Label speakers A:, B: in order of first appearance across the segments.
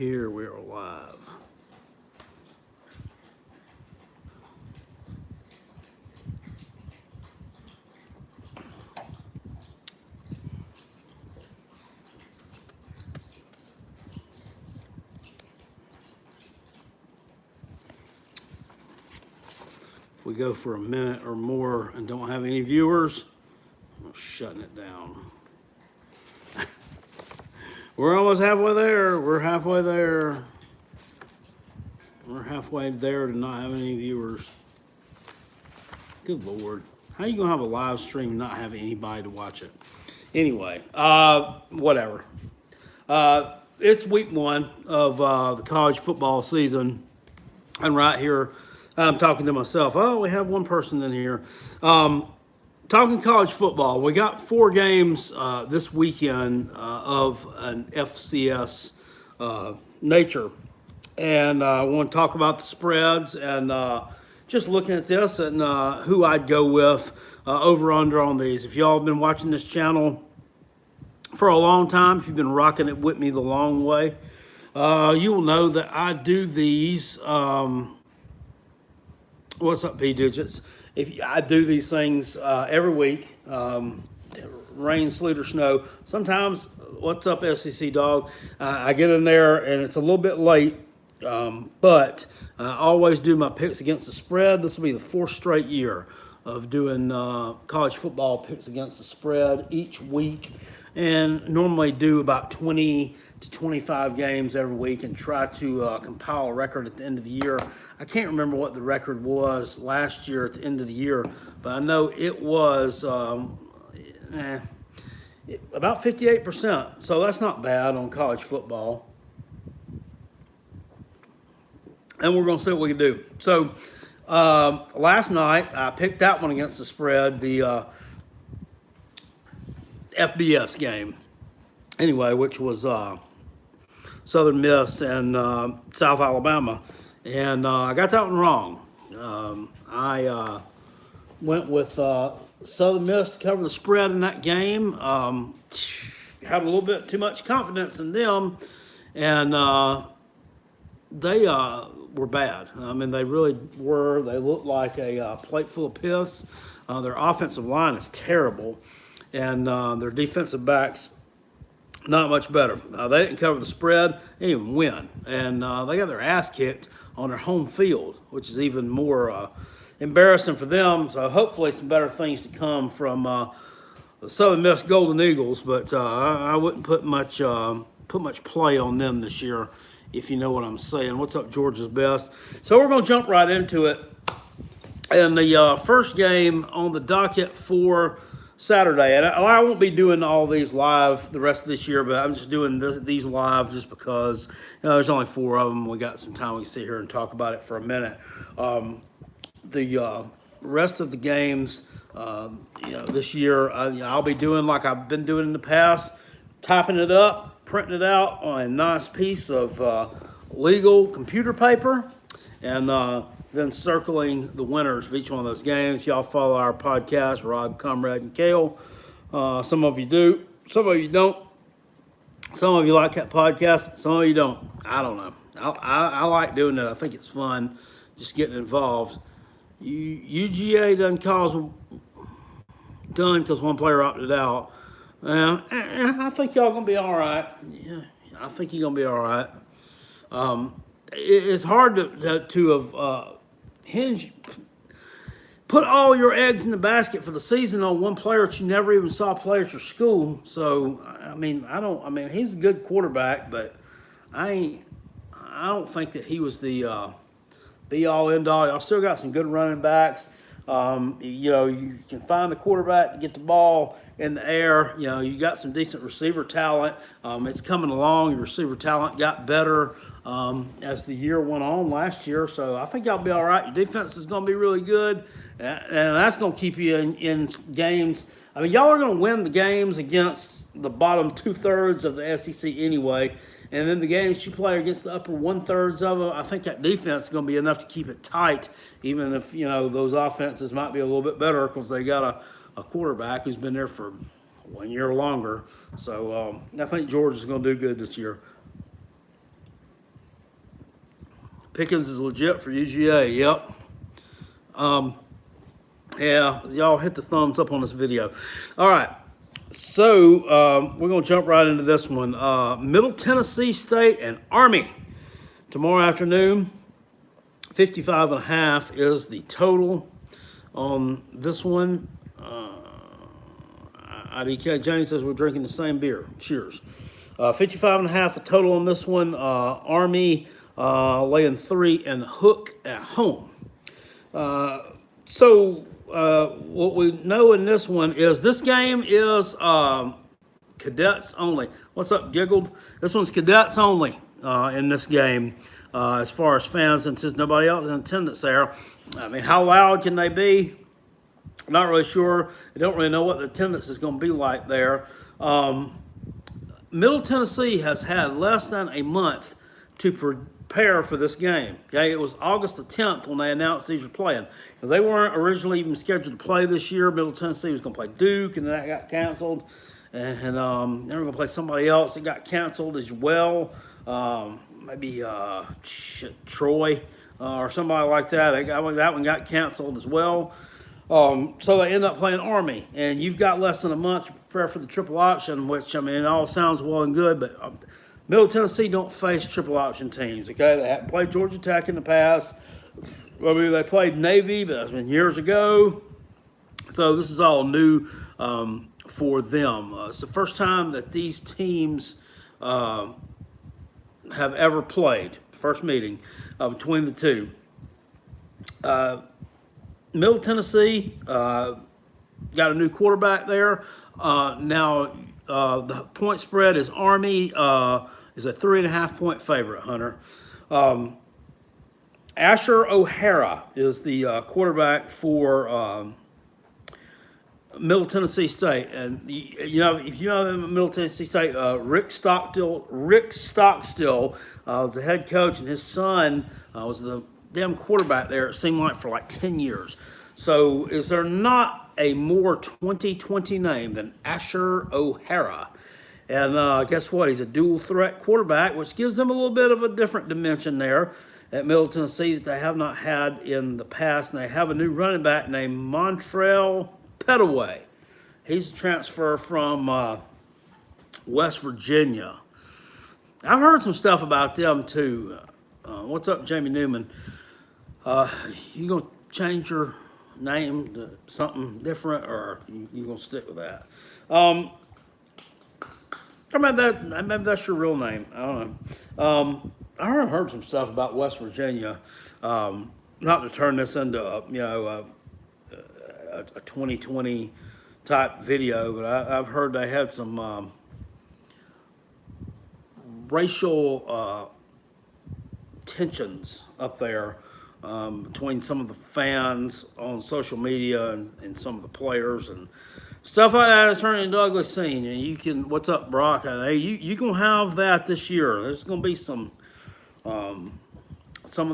A: here we are live. If we go for a minute or more and don't have any viewers, I'm shutting it down. We're almost halfway there. We're halfway there. We're halfway there to not have any viewers. Good Lord. How you gonna have a live stream and not have anybody to watch it? Anyway, whatever. It's week one of the college football season. And right here, I'm talking to myself. Oh, we have one person in here. Talking college football, we got 4 games this weekend of an FCS nature. And I want to talk about the spreads and just looking at this and who I'd go with over under on these. If y'all have been watching this channel for a long time, if you've been rocking it with me the long way, you will know that I do these. What's up, P Digits? I do these things every week, rain, sleet, or snow. Sometimes, what's up, SEC Dog? I get in there and it's a little bit late, but I always do my picks against the spread. This will be the 4th straight year of doing college football picks against the spread each week, and normally do about 20 to 25 games every week and try to compile a record at the end of the year. I can't remember what the record was last year at the end of the year, but I know it was about 58%. So that's not bad on college football. And we're going to see what we can do. So last night I picked that one against the spread, the FBS game. Anyway, which was Southern Miss and South Alabama. And I got that one wrong. I went with Southern Miss to cover the spread in that game. Had a little bit too much confidence in them, and they were bad. I mean, they really were. They looked like a plate full of piss. Their offensive line is terrible, and their defensive backs not much better. They didn't cover the spread, they didn't even win. And they got their ass kicked on their home field, which is even more embarrassing for them. So hopefully some better things to come from the Southern Miss Golden Eagles. But I wouldn't put much play on them this year, if you know what I'm saying. What's up, Georgia's Best? So we're going to jump right into it. And the first game on the docket for Saturday, and I won't be doing all these live the rest of this year, but I'm just doing these live just because there's only 4 of them. We got some time. We can sit here and talk about it for a minute. The rest of the games, this year, I'll be doing like I've been doing in the past, typing it up, printing it out on a nice piece of legal computer paper, and then circling the winners of each one of those games. Y'all follow our podcast, Rod, Comrade, and Kale. Some of you do. Some of you don't. Some of you like that podcast. Some of you don't. I don't know. I like doing it. I think it's fun just getting involved. UGA doesn't cause done because one player opted out. I think y'all going to be all right. Yeah, I think you're going to be all right. It's hard to have put all your eggs in the basket for the season on one player that you never even saw play at your school. So I mean, he's a good quarterback, but I don't think that he was the be all end all. Y'all still got some good running backs. You can find the quarterback to get the ball in the air. You got some decent receiver talent. It's coming along. Your receiver talent got better as the year went on last year. So I think y'all be all right. Your defense is going to be really good, and that's going to keep you in games. I mean, y'all are going to win the games against the bottom 2/3 of the SEC anyway. And then the games you play against the upper 1/3 of them, I think that defense is going to be enough to keep it tight, even if, those offenses might be a little bit better because they got a quarterback who's been there for 1 year longer. So I think Georgia's going to do good this year. Pickens is legit for UGA. Yep. Yeah, y'all hit the thumbs up on this video. All right. So we're going to jump right into this one. Middle Tennessee State and Army tomorrow afternoon. 55.5 is the total on this one. IDK James says we're drinking the same beer. Cheers. 55.5 a total on this one. Army laying 3 and Hook at home. So what we know in this one is this game is cadets only. What's up, Giggled? This one's cadets only in this game as far as fans, and since nobody else is in attendance there. I mean, how loud can they be? I'm not really sure. I don't really know what the attendance is going to be like there. Middle Tennessee has had less than a month to prepare for this game. Okay, it was August the 10th when they announced these were playing, because they weren't originally even scheduled to play this year. Middle Tennessee was going to play Duke, and then that got canceled, and they were going to play somebody else that got canceled as well. Maybe Troy or somebody like that. That one got canceled as well. So they end up playing Army, and you've got less than a month to prepare for the triple option, which, I mean, it all sounds well and good, but Middle Tennessee don't face triple option teams, okay? They haven't played Georgia Tech in the past. I mean, they played Navy, but that's been years ago. So this is all new for them. It's the first time that these teams have ever played. First meeting between the two. Middle Tennessee got a new quarterback there. Now the point spread is Army is a 3.5 point favorite, Hunter. Asher O'Hara is the quarterback for Middle Tennessee State, and you know, if you know Middle Tennessee State, Rick Stockstill was the head coach, and his son was the damn quarterback there. It seemed like for like 10 years. So, is there not a more 2020 name than Asher O'Hara? And guess what? He's a dual threat quarterback, which gives them a little bit of a different dimension there at Middle Tennessee that they have not had in the past. And they have a new running back named Montrell Petaway. He's a transfer from West Virginia. I've heard some stuff about them too. What's up, Jamie Newman? You gonna change your name to something different, or you gonna stick with that? Maybe that's your real name. I don't know. I heard some stuff about West Virginia. Not to turn this into a 2020 type video, but I've heard they had some racial tensions up there between some of the fans on social media and some of the players and stuff like that. It's turning into ugly scene. And you can, what's up, Brock? Hey, you gonna have that this year. There's gonna be some of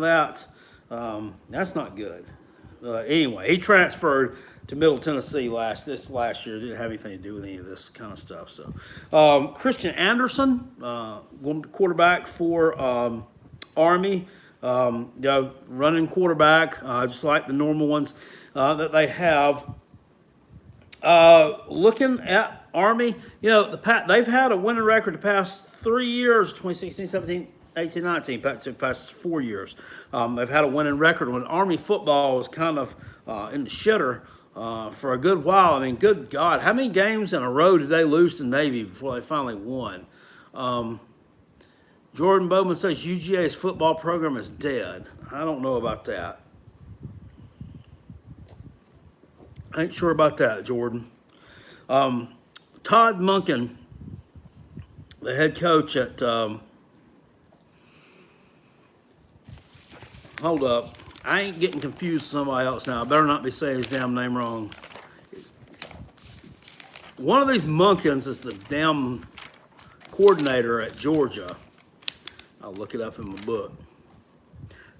A: that. That's not good. Anyway, he transferred to Middle Tennessee last year. Didn't have anything to do with any of this kind of stuff. So, Christian Anderson, quarterback for Army, running quarterback, just like the normal ones that they have. Looking at Army, they've had a winning record the past 3 years, 2016, 17, 18, 19, past 4 years. They've had a winning record when Army football was kind of in the shitter for a good while. I mean, good God, how many games in a row did they lose to Navy before they finally won? Jordan Bowman says UGA's football program is dead. I don't know about that. I ain't sure about that, Jordan. Todd Monken, the head coach at hold up. I ain't getting confused with somebody else now. I better not be saying his damn name wrong. One of these Munkins is the damn coordinator at Georgia. I'll look it up in my book.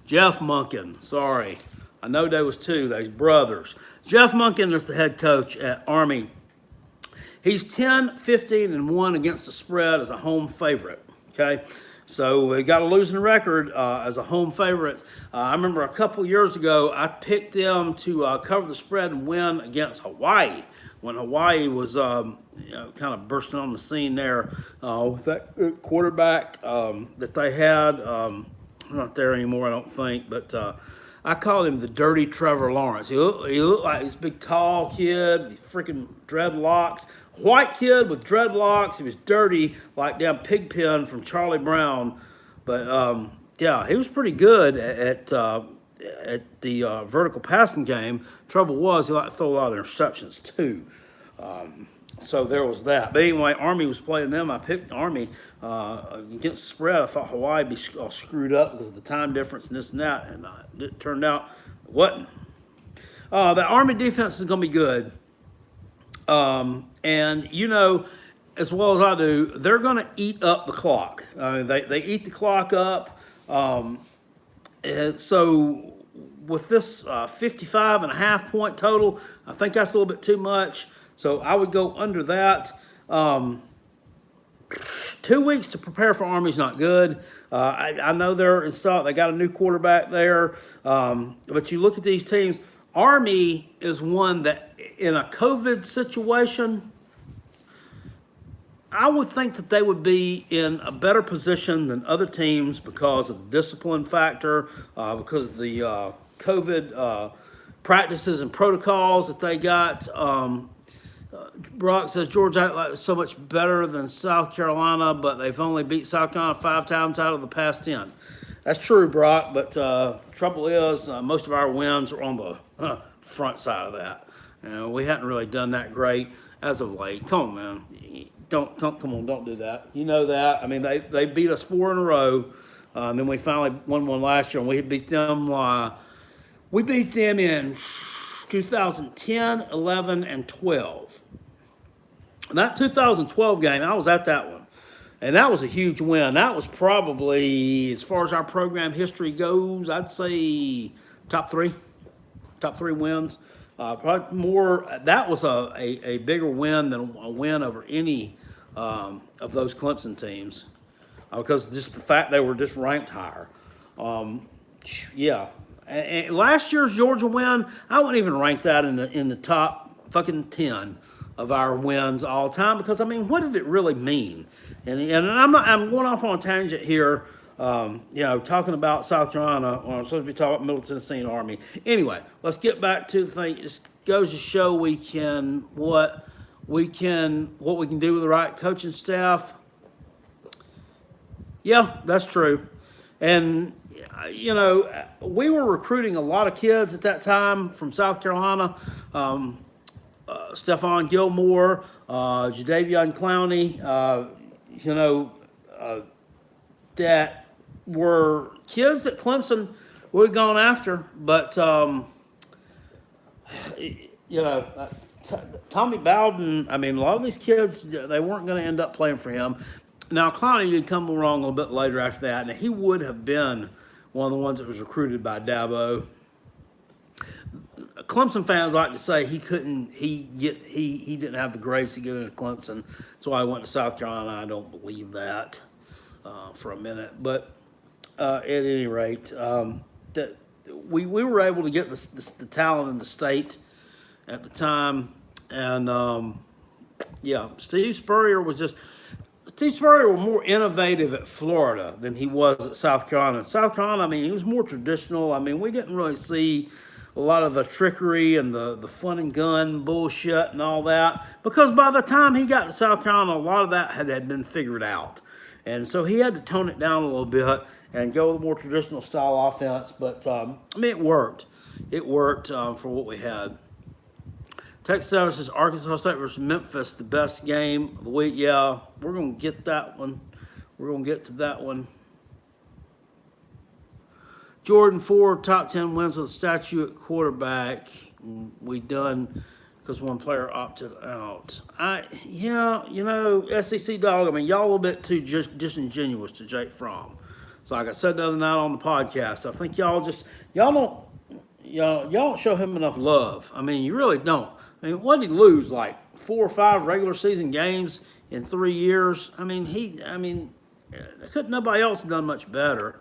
A: Jeff Monken. Sorry. I know there was two. They's brothers. Jeff Monken is the head coach at Army. He's 10, 15, and 1 against the spread as a home favorite. Okay? So we got a losing record as a home favorite. I remember a couple years ago, I picked them to cover the spread and win against Hawaii when Hawaii was kind of bursting on the scene there with that quarterback that they had. Not there anymore, I don't think, but I call him the dirty Trevor Lawrence. He looked like this big tall kid, freaking dreadlocks. White kid with dreadlocks. He was dirty, like damn Pigpen from Charlie Brown. But yeah, he was pretty good at the vertical passing game. Trouble was he liked to throw a lot of interceptions too. So there was that. But anyway, Army was playing them. I picked Army against the spread. I thought Hawaii would be all screwed up because of the time difference and this and that. And it turned out it wasn't. The Army defense is going to be good. And, you know, as well as I do, they're going to eat up the clock. I mean, they eat the clock up. And so with this 55.5 point total, I think that's a little bit too much. So I would go under that. 2 weeks to prepare for Army is not good. I know they got a new quarterback there. But you look at these teams, Army is one that in a COVID situation, I would think that they would be in a better position than other teams because of the discipline factor, because of the COVID practices and protocols that they got. Brock says Georgia Atlantic is so much better than South Carolina, but they've only beat South Carolina 5 times out of the past 10. That's true, Brock, but trouble is most of our wins are on the front side of that. We hadn't really done that great as of late. Come on, man. Don't do that. You know that. I mean, they beat us 4 in a row. And then we finally won one last year, and we beat them. We beat them in 2010, 11, and 12. And that 2012 game, I was at that one. And that was a huge win. That was probably, as far as our program history goes, I'd say top three wins. Probably more. That was a bigger win than a win over any of those Clemson teams because just the fact they were just ranked higher. Yeah. And last year's Georgia win, I wouldn't even rank that in the top fucking 10 of our wins all time because I mean, what did it really mean? And I'm going off on a tangent here. Talking about South Carolina when I'm supposed to be talking about Middle Tennessee and Army. Anyway, let's get back to the thing. It just goes to show what we can do with the right coaching staff. Yeah, that's true. And we were recruiting a lot of kids at that time from South Carolina. Stephon Gilmore, Jadeveon Clowney, that were kids that Clemson would have gone after, but Tommy Bowden. I mean, a lot of these kids they weren't going to end up playing for him. Now Clowney did come along a little bit later after that, and he would have been one of the ones that was recruited by Dabo. Clemson fans like to say he didn't have the grades to get into Clemson. That's why I went to South Carolina. I don't believe that for a minute, but at any rate, that we were able to get the talent in the state at the time, and Steve Spurrier was more innovative at Florida than he was at South Carolina. South Carolina, I mean, he was more traditional. I mean, we didn't really see a lot of the trickery and the fun and gun bullshit and all that because by the time he got to South Carolina, a lot of that had been figured out. And so he had to tone it down a little bit and go with a more traditional style offense. But, it worked. It worked for what we had. Texas Southern says Arkansas State versus Memphis, the best game of the week. Yeah, we're going to get that one. We're going to get to that one. Jordan Ford, top 10 wins with a statue at quarterback. We done because one player opted out. SEC dog, I mean, y'all a little bit too just disingenuous to Jake Fromm. So like I said the other night on the podcast, I think y'all don't show him enough love. I mean, you really don't. I mean, what did he lose, like 4 or 5 regular season games in 3 years? I mean, Nobody else done much better.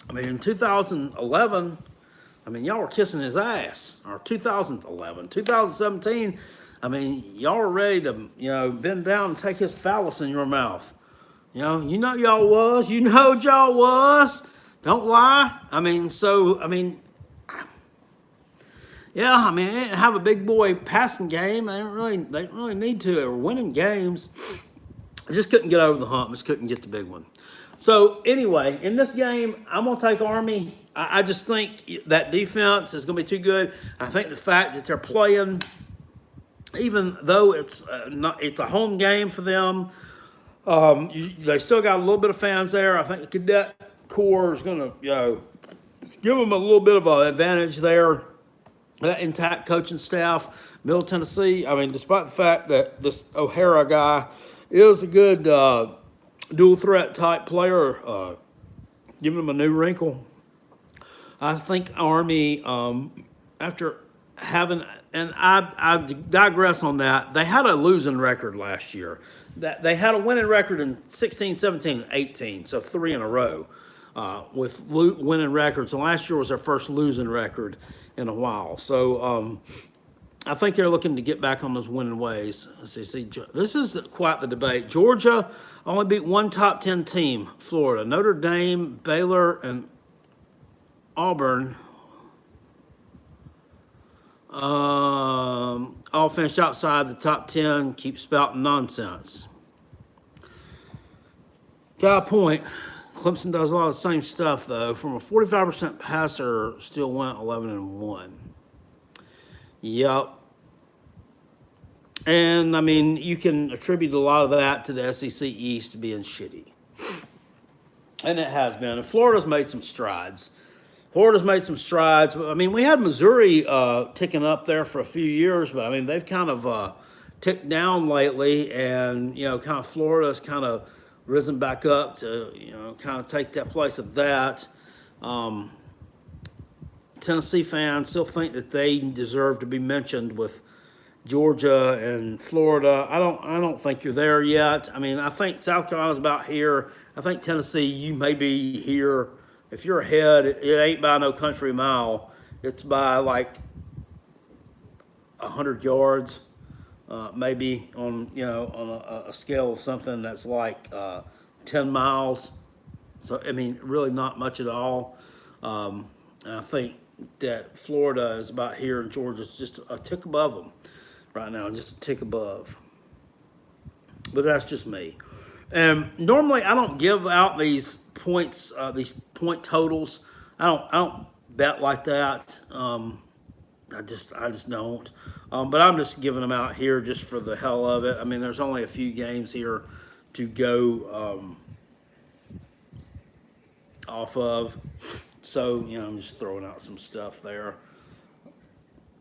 A: I mean, in 2011, I mean, y'all were kissing his ass. Or 2011, 2017, I mean, y'all were ready to, bend down and take his phallus in your mouth. You know y'all was. You know y'all was. Don't lie. I mean, yeah, I mean, they didn't have a big boy passing game. They didn't really need to. They were winning games. I just couldn't get over the hump. Just couldn't get the big one. So anyway, in this game, I'm gonna take Army. I just think that defense is gonna be too good. I think the fact that they're playing, even though it's a home game for them, they still got a little bit of fans there. I think the cadet corps is gonna, give them a little bit of an advantage there. That intact coaching staff, Middle Tennessee. I mean, despite the fact that this O'Hara guy is a good dual threat type player, giving him a new wrinkle. I think Army, after having, and I digress on that, they had a losing record last year. That they had a winning record in 16, 17, 18, so 3 in a row with winning records. And last year was their first losing record in a while. So I think they're looking to get back on those winning ways. See, this is quite the debate. Georgia only beat one top 10 team, Florida. Notre Dame, Baylor, and Auburn all finished outside the top 10, keep spouting nonsense. Got a point. Clemson does a lot of the same stuff, though. From a 45% passer, still went 11-1. Yep. And, I mean, you can attribute a lot of that to the SEC East being shitty. And it has been. And Florida's made some strides. I mean, we had Missouri ticking up there for a few years, but, I mean, they've kind of ticked down lately. And, kind of Florida's kind of risen back up to, kind of take that place of that. Tennessee fans still think that they deserve to be mentioned with Georgia and Florida. I don't think you're there yet. I mean, I think South Carolina's about here. I think Tennessee, you may be here. If you're ahead, it ain't by no country mile. It's by like 100 yards, maybe on a scale of something that's like 10 miles. So I mean, really not much at all. I think that Florida is about here and Georgia's just a tick above them right now, just a tick above. But that's just me. And normally I don't give out these points, these point totals. I don't bet like that. I just don't. But I'm just giving them out here just for the hell of it. I mean, there's only a few games here to go off of. So, I'm just throwing out some stuff there.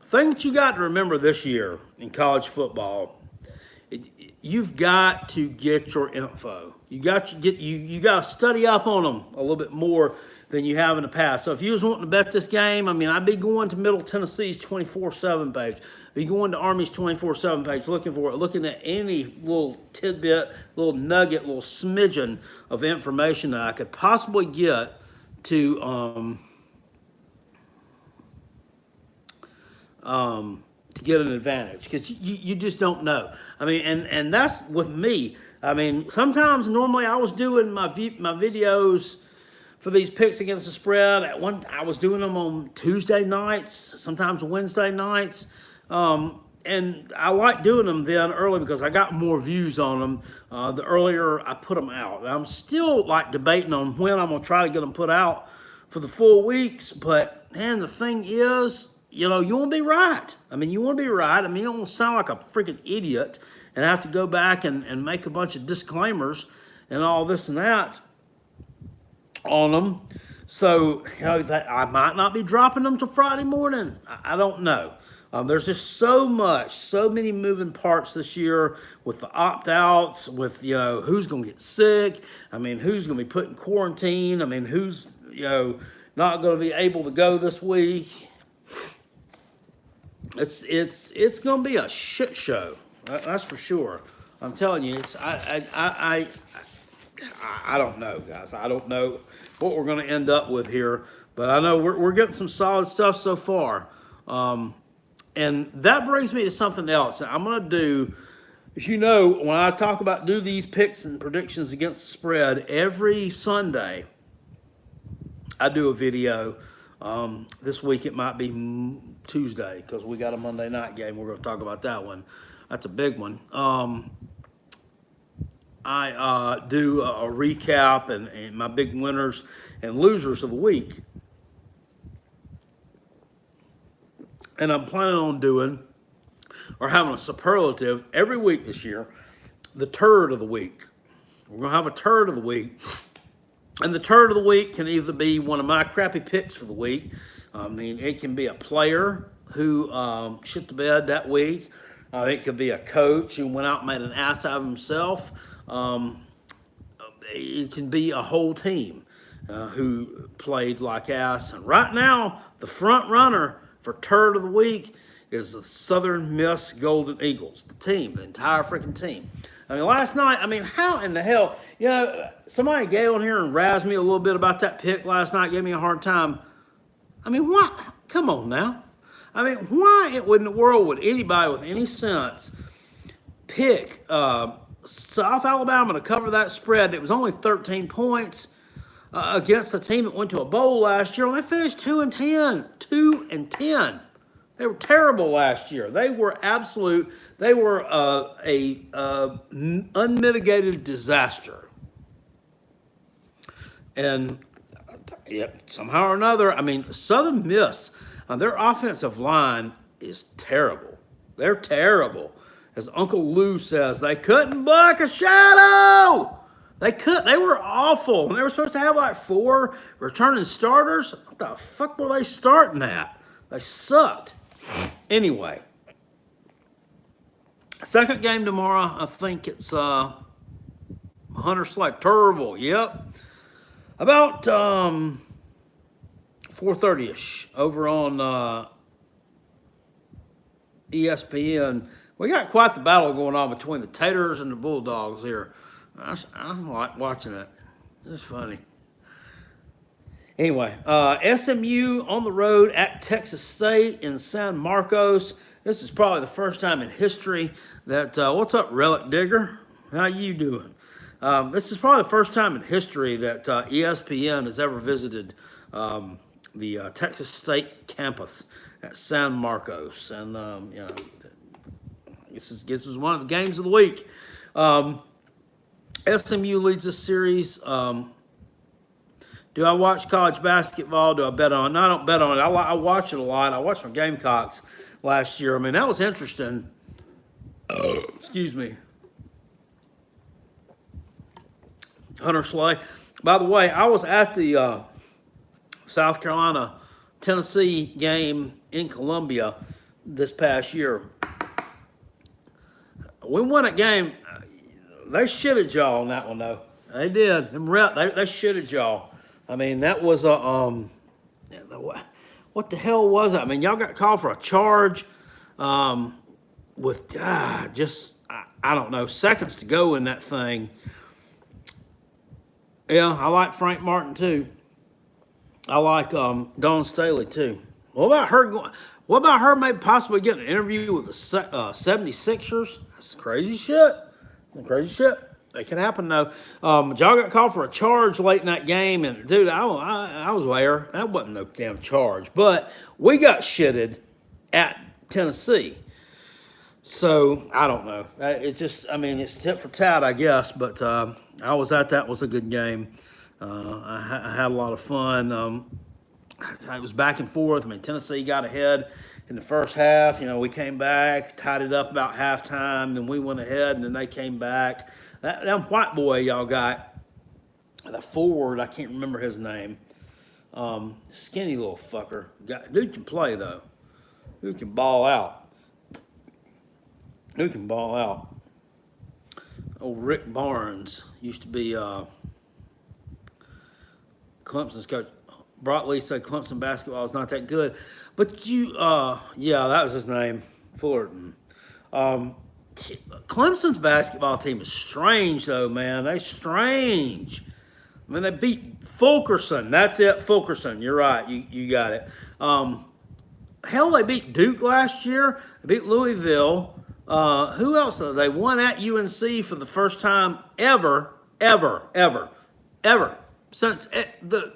A: Thing that you got to remember this year in college football, you've got to get your info. You got to study up on them a little bit more than you have in the past. So if you was wanting to bet this game, I mean, I'd be going to Middle Tennessee's 24/7 page. I'd be going to Army's 24/7 page, looking for it, looking at any little tidbit, little nugget, little smidgen of information that I could possibly get to get an advantage, because you just don't know. I mean, and that's with me. I mean, sometimes normally I was doing my videos for these picks against the spread. I was doing them on Tuesday nights, sometimes Wednesday nights. And I like doing them then early because I got more views on them the earlier I put them out. And I'm still like debating on when I'm going to try to get them put out for the full weeks. But, man, the thing is, you want to be right. I mean, you want to be right. I mean, you don't want to sound like a freaking idiot and have to go back and make a bunch of disclaimers and all this and that on them. So, that I might not be dropping them till Friday morning. I don't know. There's just so many moving parts this year with the opt-outs, with, who's going to get sick. I mean, who's going to be put in quarantine. I mean, who's, not going to be able to go this week. It's going to be a shit show. That's for sure. I'm telling you, I don't know, guys. I don't know what we're going to end up with here, but I know we're getting some solid stuff so far. And that brings me to something else I'm going to do. As you know, when I talk about do these picks and predictions against the spread, every Sunday I do a video. This week it might be Tuesday because we got a Monday night game. We're going to talk about that one. That's a big one. I do a recap and my big winners and losers of the week. And I'm planning on doing or having a superlative every week this year, the turd of the week. We're going to have a turd of the week. And the turd of the week can either be one of my crappy picks for the week. I mean, it can be a player who shit the bed that week. It could be a coach who went out and made an ass out of himself. It can be a whole team who played like ass. And right now, the front runner for turd of the week is the Southern Miss Golden Eagles, the team, the entire freaking team. I mean, last night, how in the hell, somebody gave on here and razzed me a little bit about that pick last night, gave me a hard time. What? Come on now. Why in the world would anybody with any sense pick South Alabama to cover that spread? It was only 13 points against a team that went to a bowl last year. They finished 2-10. 2-10. They were terrible last year. They were a unmitigated disaster. And somehow or another, Southern Miss, their offensive line is terrible. They're terrible. As Uncle Lou says, they couldn't buck a shadow. They were awful. And they were supposed to have like 4 returning starters. What the fuck were they starting at? They sucked. Anyway, second game tomorrow, I think it's Hunter Slade Turbo. Yep. About 4:30ish over on ESPN. We got quite the battle going on between the Taters and the Bulldogs here. I like watching it. It's funny. Anyway, SMU on the road at Texas State in San Marcos. This is probably the first time in history that, what's up, Relic Digger? How you doing? This is probably the first time in history that ESPN has ever visited the Texas State campus at San Marcos. And, this is one of the games of the week. SMU leads this series. Do I watch college basketball? Do I bet on it? No, I don't bet on it. I watch it a lot. I watched my Gamecocks last year. That was interesting. Excuse me. Hunter Slade. By the way, I was at the South Carolina-Tennessee game in Columbia this past year. We won a game. They shitted y'all on that one, though. They did. They shitted y'all. That was a, what the hell was it? Y'all got called for a charge with just, I don't know, seconds to go in that thing. Yeah, I like Frank Martin, too. I like Dawn Staley, too. What about her maybe possibly getting an interview with the 76ers? That's crazy shit. It can happen, though. Y'all got called for a charge late in that game, and, dude, I was there. That wasn't no damn charge. But we got shitted at Tennessee. So, I don't know. It's tit for tat, I guess. But I was at that. It was a good game. I had a lot of fun. It was back and forth. Tennessee got ahead in the first half. We came back, tied it up about halftime, then we went ahead, and then they came back. That white boy y'all got, the forward, I can't remember his name. Skinny little fucker. Dude can play, though. Dude can ball out. Old Rick Barnes used to be Clemson's coach. Brock Lee said Clemson basketball is not that good. But that was his name, Fullerton. Clemson's basketball team is strange, though, man. They're strange. I mean, they beat Fulkerson. That's it, Fulkerson. You're right. You got it. Hell, they beat Duke last year. They beat Louisville. Who else? They won at UNC for the first time ever since the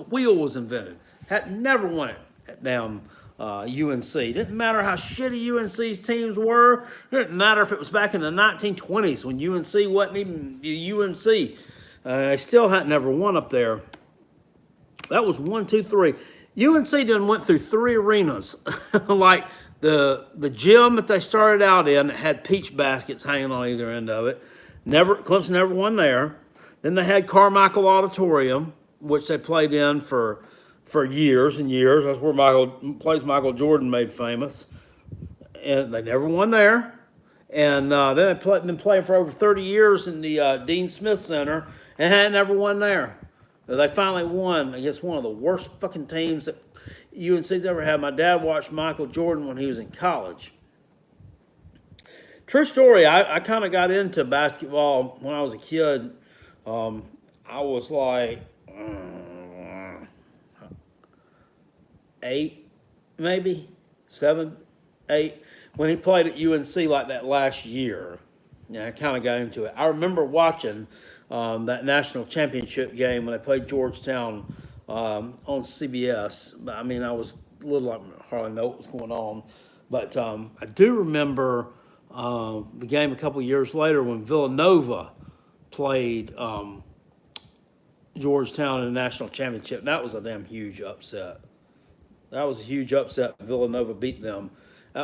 A: wheel was invented. Had never won it at down UNC. Didn't matter how shitty UNC's teams were. Didn't matter if it was back in the 1920s when UNC wasn't even the UNC. They still had never won up there. That was 1, 2, 3. UNC done went through 3 arenas, like the gym that they started out in had peach baskets hanging on either end of it. Clemson never won there. Then they had Carmichael Auditorium, which they played in for years and years. That's where Michael Jordan made famous, and they never won there. And then they've been playing for over 30 years in the Dean Smith Center and had never won there. They finally won against one of the worst fucking teams that UNC's ever had. My dad watched Michael Jordan when he was in college. True story, I kind of got into basketball when I was a kid. I was like 8, maybe 7, 8, when he played at UNC like that last year. Yeah, I kind of got into it. I remember watching that national championship game when they played Georgetown on CBS. I mean, I was little, I hardly know what was going on. But I do remember the game a couple years later when Villanova played Georgetown in the national championship. That was a damn huge upset. That was a huge upset. Villanova beat them.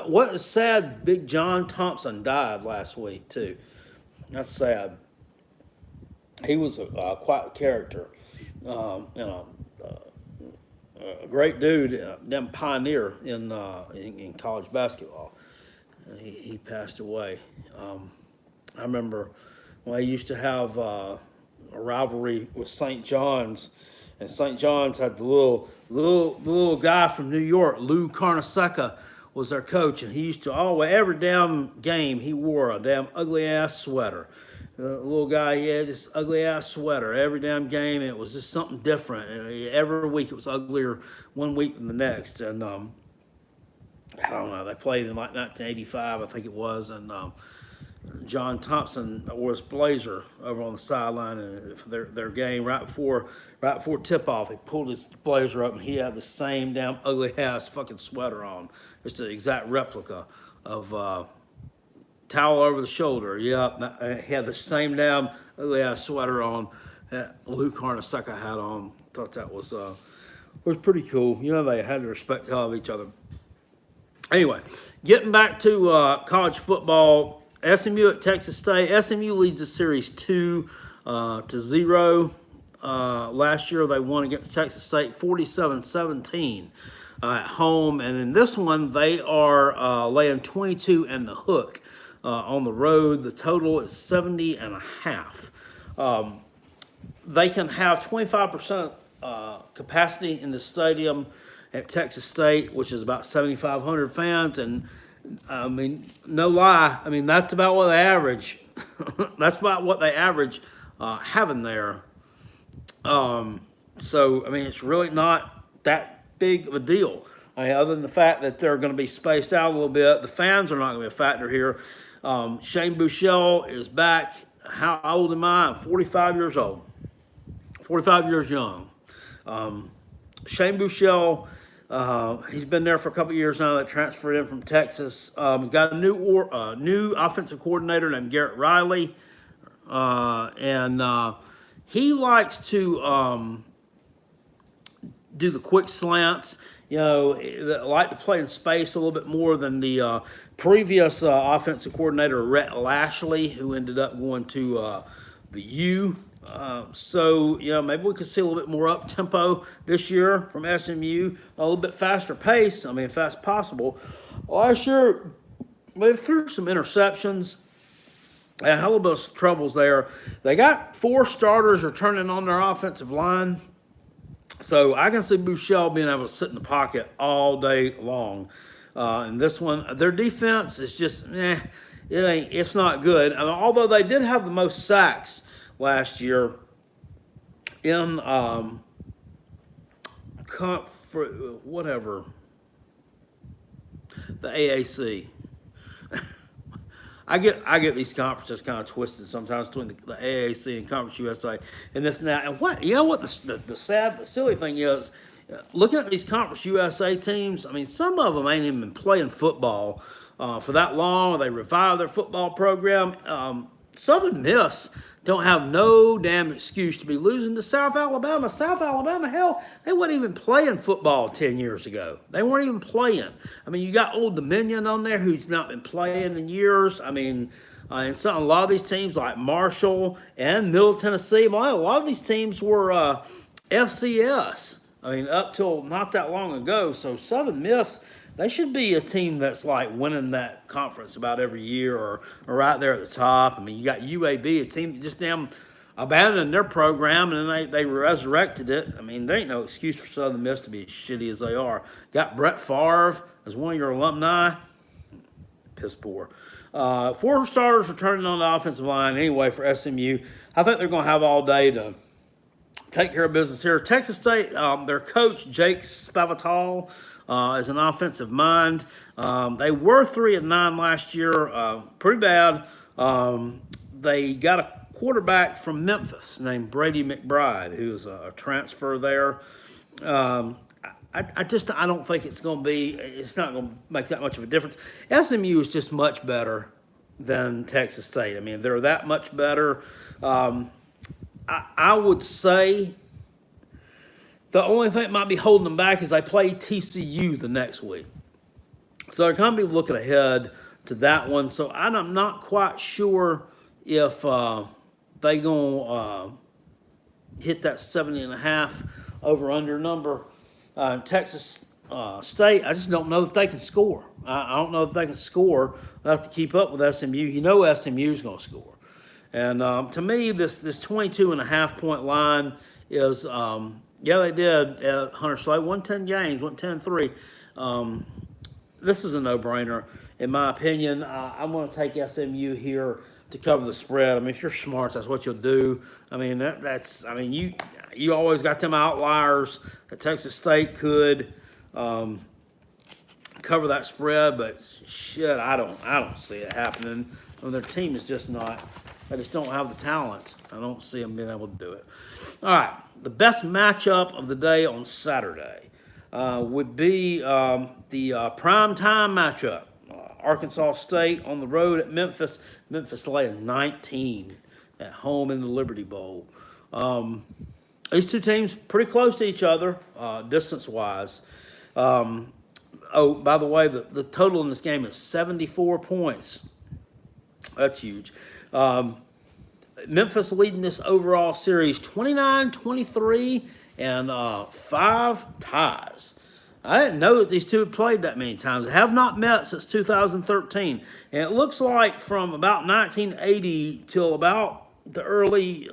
A: What is sad, Big John Thompson died last week, too. That's sad. He was quite a character. A great dude, damn pioneer in college basketball. He passed away. I remember when they used to have a rivalry with St. John's, and St. John's had the little guy from New York, Lou Carnesecca, was their coach, and he used to always, every damn game, he wore a damn ugly ass sweater. The little guy, he had this ugly ass sweater every damn game. It was just something different. And every week it was uglier one week than the next. And I don't know, they played in like 1985, I think it was, and John Thompson wore his blazer over on the sideline, and for their game right before tip-off, he pulled his blazer up, and he had the same damn ugly ass fucking sweater on. Just an exact replica of towel over the shoulder. Yep, he had the same damn ugly ass sweater on that Lou Carnesecca had on. Thought that was pretty cool. You know, they had to respect the hell of each other. Anyway, getting back to college football. SMU at Texas State. SMU leads the series 2-0. Last year they won against Texas State 47-17 at home. And in this one, they are laying 22 and the hook on the road. The total is 70.5. They can have 25% capacity in the stadium at Texas State, which is about 7,500 fans. And I mean, no lie. I mean, that's about what they average. That's about what they average having there. So, I mean, it's really not that big of a deal. I mean, other than the fact that they're going to be spaced out a little bit, the fans are not going to be a factor here. Shane Buechele is back. How old am I? I'm 45 years old. 45 years young. Shane Buechele. He's been there for a couple of years now. That transferred in from Texas. Got a new offensive coordinator named Garrett Riley, and he likes to do the quick slants. You know, like to play in space a little bit more than the previous offensive coordinator, Rhett Lashley, who ended up going to the U. So, you know, maybe we could see a little bit more up-tempo this year from SMU, a little bit faster pace, I mean, if that's possible. Last year, they threw some interceptions and had a little bit of troubles there. They got 4 starters returning on their offensive line, so I can see Buechele being able to sit in the pocket all day long. And this one, their defense is just, it's not good. I mean, although they did have the most sacks last year in for whatever the AAC. I get these conferences kind of twisted sometimes between the AAC and Conference USA and this and that. And what the silly thing is, looking at these Conference USA teams. I mean, some of them ain't even been playing football for that long. They revived their football program. Southern Miss don't have no damn excuse to be losing to South Alabama. South Alabama, hell, they weren't even playing football 10 years ago. They weren't even playing. I mean, you got Old Dominion on there who's not been playing in years. I mean, and a lot of these teams like Marshall and Middle Tennessee, well, a lot of these teams were FCS. I mean, up till not that long ago. So Southern Miss, they should be a team that's like winning that conference about every year or right there at the top. I mean, you got UAB, a team that just damn abandoned their program and then they resurrected it. I mean, there ain't no excuse for Southern Miss to be as shitty as they are. Got Brett Favre as one of your alumni. Piss poor. 4 starters returning on the offensive line anyway for SMU. I think they're going to have all day to take care of business here. Texas State, their coach, Jake Spavital, is an offensive mind. They were 3-9 last year, pretty bad. They got a quarterback from Memphis named Brady McBride, who's a transfer there. I don't think it's not going to make that much of a difference. SMU is just much better than Texas State. I mean, they're that much better. I would say the only thing that might be holding them back is they play TCU the next week. So they're going to be looking ahead to that one. So I'm not quite sure if they going to hit that 70.5 over-under number. Texas State, I just don't know if they can score. I don't know if they can score enough to keep up with SMU. You know SMU is going to score. And to me, this 22.5 point line is, they did at Hunter Slade, won 10 games, went 10-3. This is a no-brainer, in my opinion. I'm going to take SMU here to cover the spread. I mean, if you're smart, that's what you'll do. I mean, you always got them outliers that Texas State could cover that spread, but shit, I don't see it happening. I mean, their team is just not. They just don't have the talent. I don't see them being able to do it. All right, the best matchup of the day on Saturday would be the prime time matchup. Arkansas State on the road at Memphis. Memphis laying 19 at home in the Liberty Bowl. These two teams pretty close to each other distance-wise. Oh, by the way, the total in this game is 74 points. That's huge. Memphis leading this overall series 29-23 and 5 ties. I didn't know that these two had played that many times. They have not met since 2013. And it looks like from about 1980 till about the early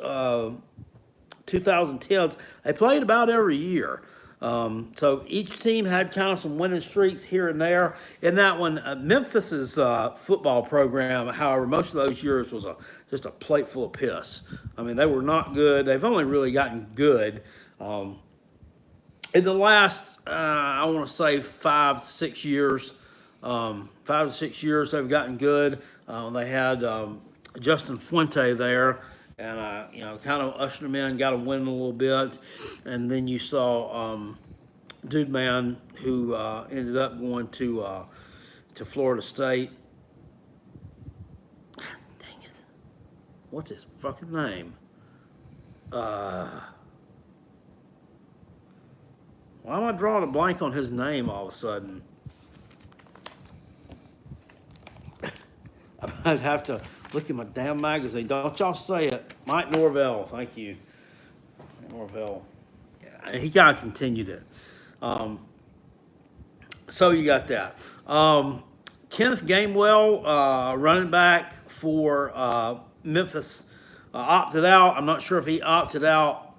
A: 2010s, they played about every year. So each team had kind of some winning streaks here and there. In that one, Memphis's football program, however, most of those years was just a plate full of piss. I mean, they were not good. They've only really gotten good in the last, I want to say 5 to 6 years. 5 to 6 years they've gotten good. They had Justin Fuente there. And, kind of ushered them in, got them winning a little bit. And then you saw Dude Man, who ended up going to Florida State. Dang it. What's his fucking name? Why am I drawing a blank on his name all of a sudden? I might have to look at my damn magazine. Don't y'all say it. Mike Norvell, thank you. Norvell. Yeah, he kind of continued it. So you got that. Kenneth Gainwell, running back for Memphis, opted out. I'm not sure if he opted out.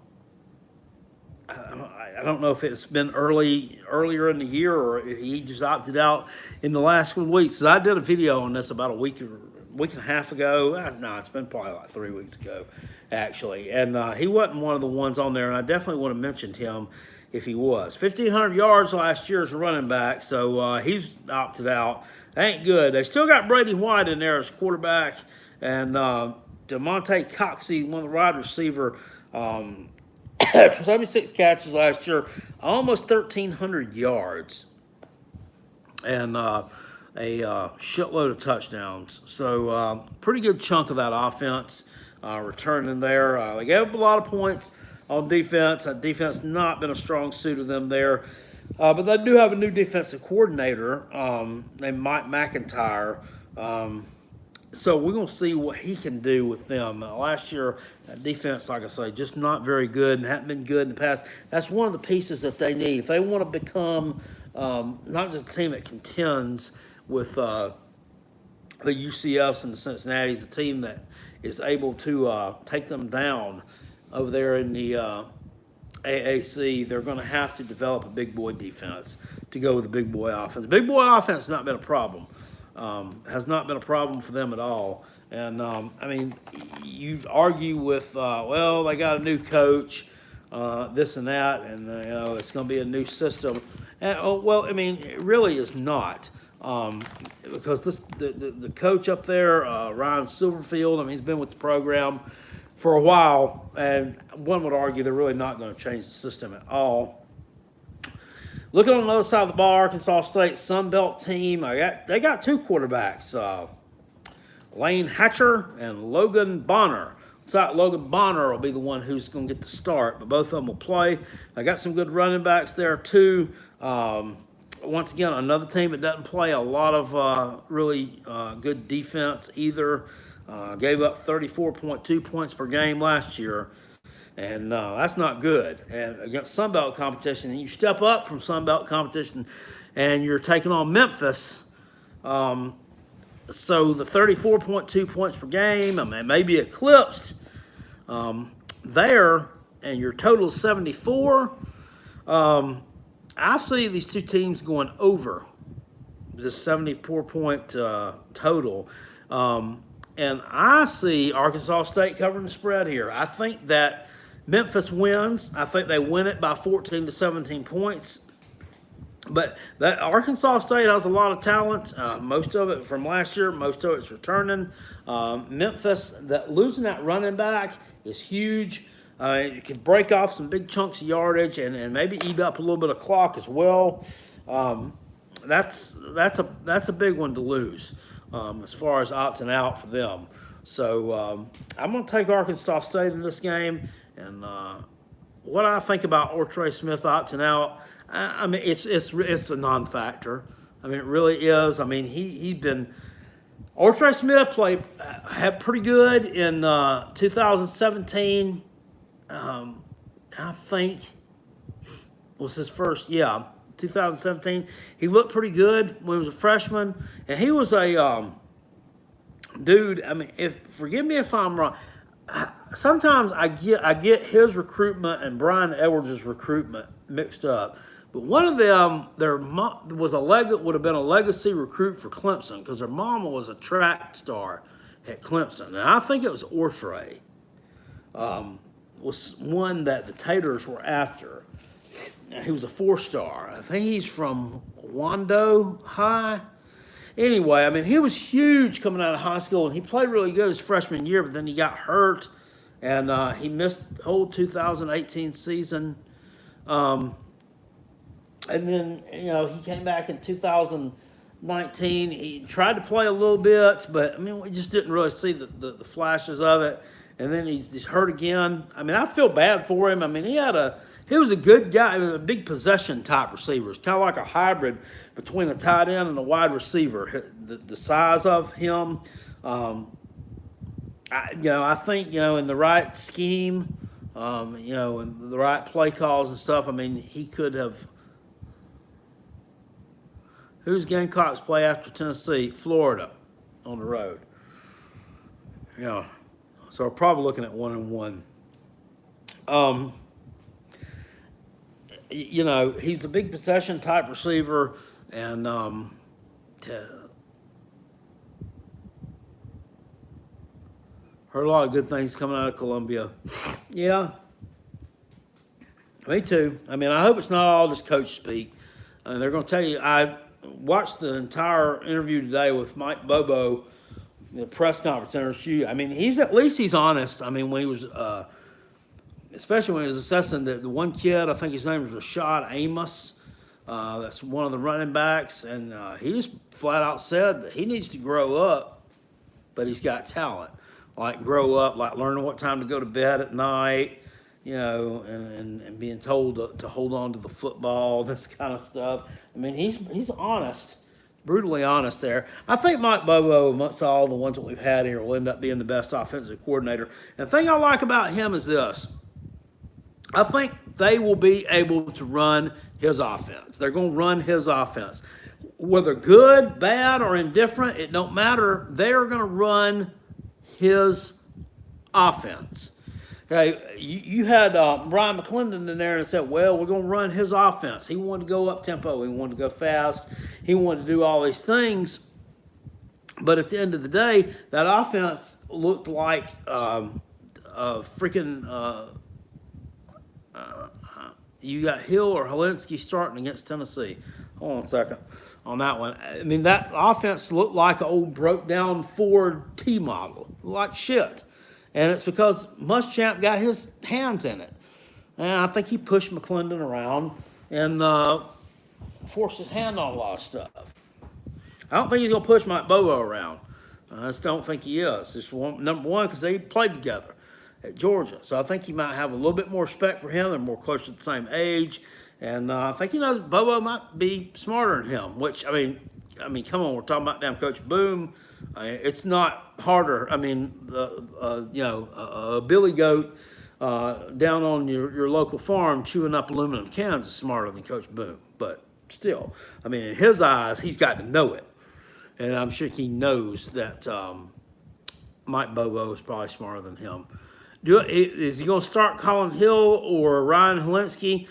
A: I don't know if it's been earlier in the year or if he just opted out in the last 1 week. So I did a video on this about a week and a half ago. No, it's been probably like 3 weeks ago, actually. And he wasn't one of the ones on there, and I definitely would have mentioned him if he was. 1,500 yards last year as a running back, so he's opted out. That ain't good. They still got Brady White in there as quarterback, and DeMonte Coxey, one of the wide receiver, 76 catches last year, almost 1,300 yards, and a shitload of touchdowns. So pretty good chunk of that offense returning there. They gave up a lot of points on defense. That defense not been a strong suit of them there. But they do have a new defensive coordinator named Mike McIntyre. So we're going to see what he can do with them. Last year, that defense, like I say, just not very good and hadn't been good in the past. That's one of the pieces that they need. If they want to become not just a team that contends with the UCFs and the Cincinnatis, a team that is able to take them down over there in the AAC, they're going to have to develop a big boy defense to go with the big boy offense. Big boy offense has not been a problem. Has not been a problem for them at all. And, I mean, you argue with, well, they got a new coach, this and that, and, you know, it's going to be a new system. And, well, I mean, it really is not. Because the coach up there, Ryan Silverfield, I mean, he's been with the program for a while, and one would argue they're really not going to change the system at all. Looking on the other side of the ball, Arkansas State Sun Belt team, they got two quarterbacks, Lane Hatcher and Logan Bonner. Looks like Logan Bonner will be the one who's going to get the start, but both of them will play. I got some good running backs there too. Once again, another team that doesn't play a lot of really good defense either. Gave up 34.2 points per game last year, and that's not good. And against Sun Belt competition, you step up from Sun Belt competition, and you're taking on Memphis. So the 34.2 points per game, I mean, maybe eclipsed there, and your total is 74. I see these two teams going over this 74-point total. And I see Arkansas State covering the spread here. I think that Memphis wins. I think they win it by 14 to 17 points. But that Arkansas State has a lot of talent. Most of it from last year. Most of it's returning. Memphis, losing that running back is huge. It can break off some big chunks of yardage and maybe eat up a little bit of clock as well. That's a big one to lose. As far as opting out for them. So I'm going to take Arkansas State in this game. And what I think about Ortre Smith opting out, I mean, it's a non-factor. I mean, it really is. I mean, he'd been – Ortre Smith had pretty good in 2017. I think was his first, 2017. He looked pretty good when he was a freshman, and he was a dude. I mean, forgive me if I'm wrong. Sometimes I get his recruitment and Brian Edwards' recruitment mixed up. But one of them, would have been a legacy recruit for Clemson because their mama was a track star at Clemson, and I think it was Ortre. Was one that the Taters were after. He was a 4-star. I think he's from Wando High. Anyway, I mean, he was huge coming out of high school, and he played really good his freshman year, but then he got hurt, and he missed the whole 2018 season. And then, you know, he came back in 2019. He tried to play a little bit, but, I mean, we just didn't really see the flashes of it. And then he's just hurt again. I mean, I feel bad for him. I mean, he was a good guy. He was a big possession type receiver. It's kind of like a hybrid between a tight end and a wide receiver. The size of him, I think, in the right scheme, and the right play calls and stuff, I mean, he could have. Who's Gamecocks play after Tennessee? Florida on the road. Yeah. So we're probably looking at 1-1. you know, he's a big possession type receiver, and heard a lot of good things coming out of Columbia. Yeah, me too. I mean, I hope it's not all just coach speak. They're going to tell you. I watched the entire interview today with Mike Bobo, the press conference interview. I mean, at least he's honest. I mean, when he was, especially when he was assessing the one kid, I think his name was Rashad Amos. That's one of the running backs, and he just flat out said that he needs to grow up, but he's got talent. Like grow up, like learning what time to go to bed at night, you know, and being told to hold on to the football, this kind of stuff. I mean, he's honest, brutally honest there. I think Mike Bobo, amongst all the ones that we've had here, will end up being the best offensive coordinator. And the thing I like about him is this. I think they will be able to run his offense. They're going to run his offense. Whether good, bad, or indifferent, it don't matter. They're going to run his offense. Okay, you had Brian McClendon in there and said, well, we're going to run his offense. He wanted to go up tempo. He wanted to go fast. He wanted to do all these things. But at the end of the day, that offense looked like you got Hill or Helinski starting against Tennessee. Hold on a second on that one. I mean, that offense looked like an old broke-down Ford T model, like shit. And it's because Muschamp got his hands in it. And I think he pushed McClendon around and forced his hand on a lot of stuff. I don't think he's going to push Mike Bobo around. I just don't think he is. Just number one, because they played together at Georgia. So I think he might have a little bit more respect for him. They're more close to the same age. And I think he knows Bobo might be smarter than him, which, I mean, come on, we're talking about damn Coach Boom. It's not harder. I mean, Billy Goat down on your local farm chewing up aluminum cans is smarter than Coach Boom. But still, I mean, in his eyes, he's got to know it. And I'm sure he knows that Mike Bobo is probably smarter than him. Is he going to start calling Hill or Ryan Helinski?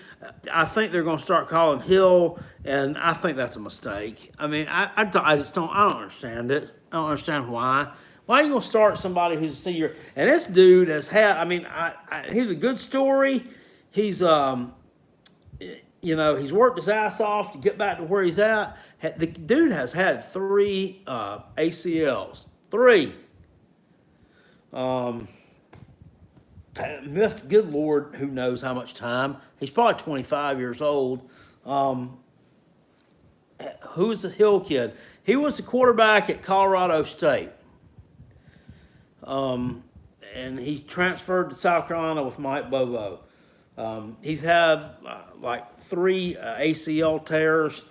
A: I think they're going to start calling Hill, and I think that's a mistake. I mean, I don't understand it. I don't understand why. Why are you going to start somebody who's a senior? And this dude has had, I mean, he's a good story. He's, he's worked his ass off to get back to where he's at. The dude has had 3 ACLs. 3. Missed, good Lord, who knows how much time. He's probably 25 years old. Who's the Hill kid? He was the quarterback at Colorado State. And he transferred to South Carolina with Mike Bobo. He's had like 3 ACL tears.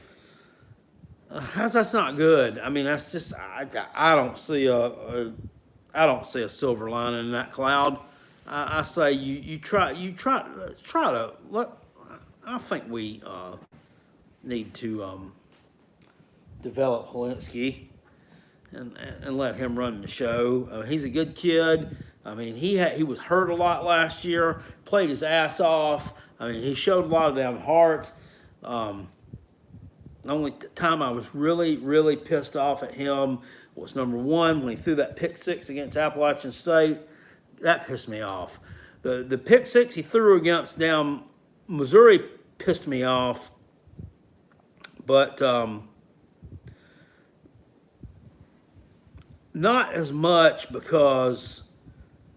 A: That's not good. I mean, that's just I don't see a silver lining in that cloud. I say you try to let. I think we need to develop Helinski and let him run the show. He's a good kid. I mean, he was hurt a lot last year. Played his ass off. I mean, he showed a lot of damn heart. The only time I was really, really pissed off at him was number 1 when he threw that pick 6 against Appalachian State. That pissed me off. The pick 6 he threw against down Missouri pissed me off. But not as much because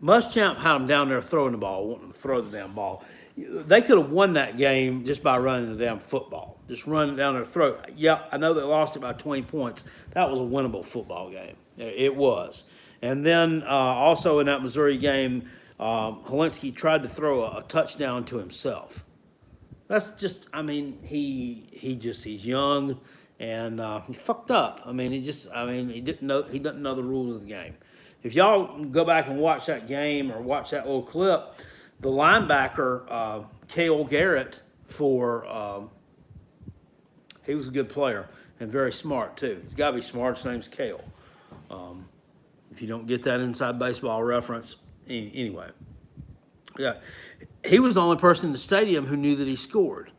A: Muschamp had him down there throwing the ball, wanting to throw the damn ball. They could have won that game just by running the damn football. Just running down their throat. Yeah, I know they lost it by 20 points. That was a winnable football game. It was. And then also in that Missouri game, Helinski tried to throw a touchdown to himself. That's just, I mean, he's young and he fucked up. I mean, he doesn't know the rules of the game. If y'all go back and watch that game or watch that little clip, the linebacker, Cale Garrett, he was a good player and very smart too. He's got to be smart. His name's Cale. If you don't get that inside baseball reference, anyway. Yeah, he was the only person in the stadium who knew that he scored.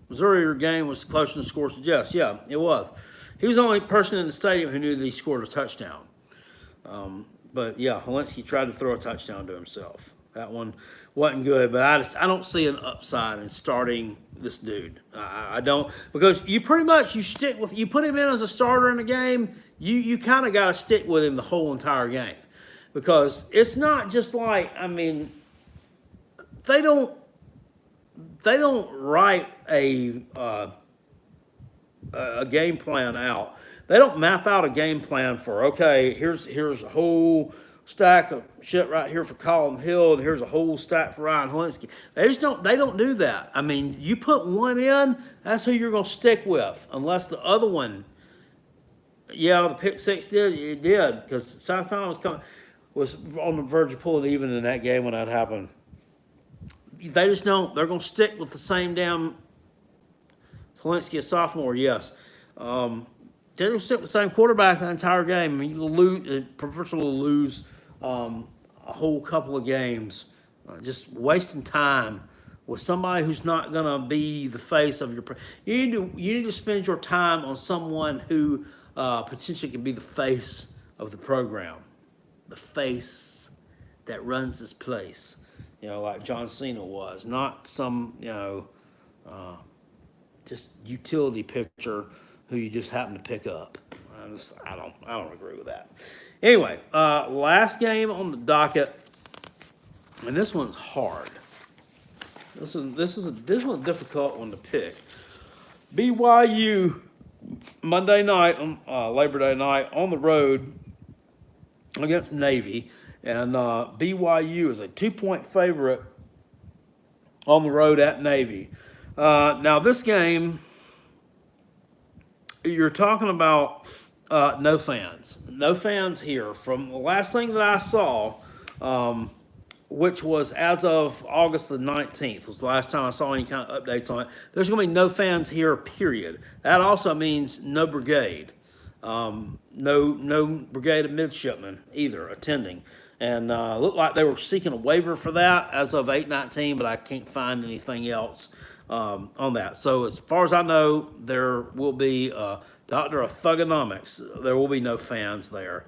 A: Missouri game was closer than the score suggests. Yeah, it was. He was the only person in the stadium who knew that he scored a touchdown. But yeah, Hilinski tried to throw a touchdown to himself. That one wasn't good, but I don't see an upside in starting this dude. I don't, because you pretty much you put him in as a starter in a game. You kind of got to stick with him the whole entire game, because it's not just like, I mean, they don't write a game plan out. They don't map out a game plan for, okay, here's a whole stack of shit right here for Colin Hill, and here's a whole stack for Ryan Hilinski. They don't do that. I mean, you put one in, that's who you're gonna stick with, unless the other one, yeah, the pick six did, because South Carolina was on the verge of pulling even in that game when that happened. They just don't. They're going to stick with the same damn Hilinski, a sophomore, yes. They're going to stick with the same quarterback the entire game. I mean, you lose, Professor will lose a whole couple of games, just wasting time with somebody who's not going to be the face of your. You need to spend your time on someone who potentially can be the face of the program, the face that runs this place. Like John Cena was, not some, just utility pitcher who you just happen to pick up. I don't agree with that. Anyway, last game on the docket, and this one's hard. This is a difficult one to pick. BYU Monday night, Labor Day night, on the road against Navy. And BYU is a 2-point favorite on the road at Navy. Now, this game, you're talking about no fans. No fans here. From the last thing that I saw, which was as of August the 19th, was the last time I saw any kind of updates on it. There's going to be no fans here, period. That also means no brigade. No brigade of midshipmen either attending. And looked like they were seeking a waiver for that as of 8/19, but I can't find anything else on that. So as far as I know, there will be Doctor of Thugonomics. There will be no fans there.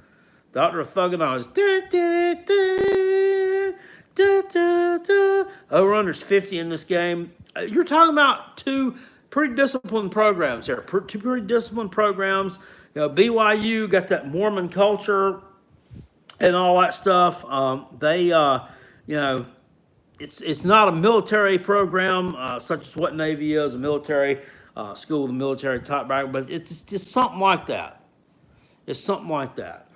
A: Doctor of Thugonomics. Over-under's 50 in this game. You're talking about two pretty disciplined programs here. Two pretty disciplined programs. BYU got that Mormon culture and all that stuff. It's not a military program such as what Navy is, a military school, the military top bracket, but it's just something like that. It's something like that.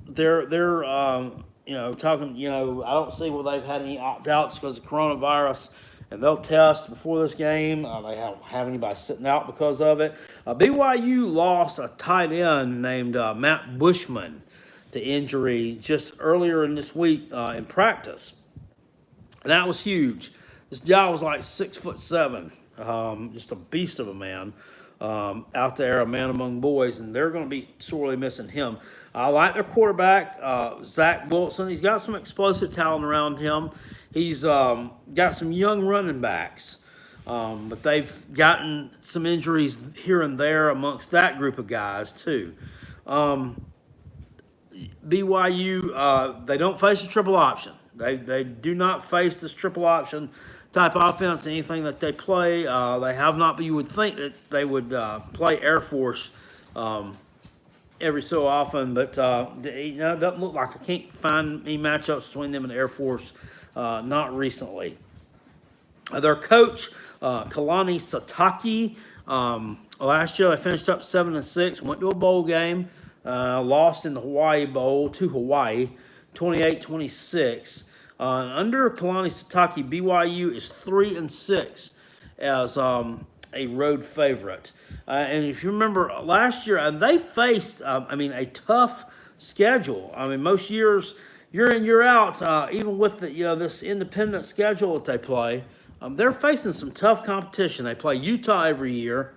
A: They're talking. I don't see where they've had any opt-outs because of coronavirus. And they'll test before this game. They don't have anybody sitting out because of it. BYU lost a tight end named Matt Bushman to injury just earlier in this week in practice. And that was huge. This guy was like 6'7", just a beast of a man out there, a man among boys, and they're going to be sorely missing him. I like their quarterback, Zach Wilson. He's got some explosive talent around him. He's got some young running backs, but they've gotten some injuries here and there amongst that group of guys too. BYU, they don't face a triple option. They do not face this triple option type offense, anything that they play. They have not, but you would think that they would play Air Force every so often, but it doesn't look like. I can't find any matchups between them and Air Force. Not recently. Their coach, Kalani Sitake, last year they finished up 7-6, went to a bowl game, lost in the Hawaii Bowl to Hawaii, 28-26. Under Kalani Sitake, BYU is 3-6 as a road favorite. And if you remember last year, they faced, a tough schedule. Most years, year in, year out, even with this independent schedule that they play, they're facing some tough competition. They play Utah every year,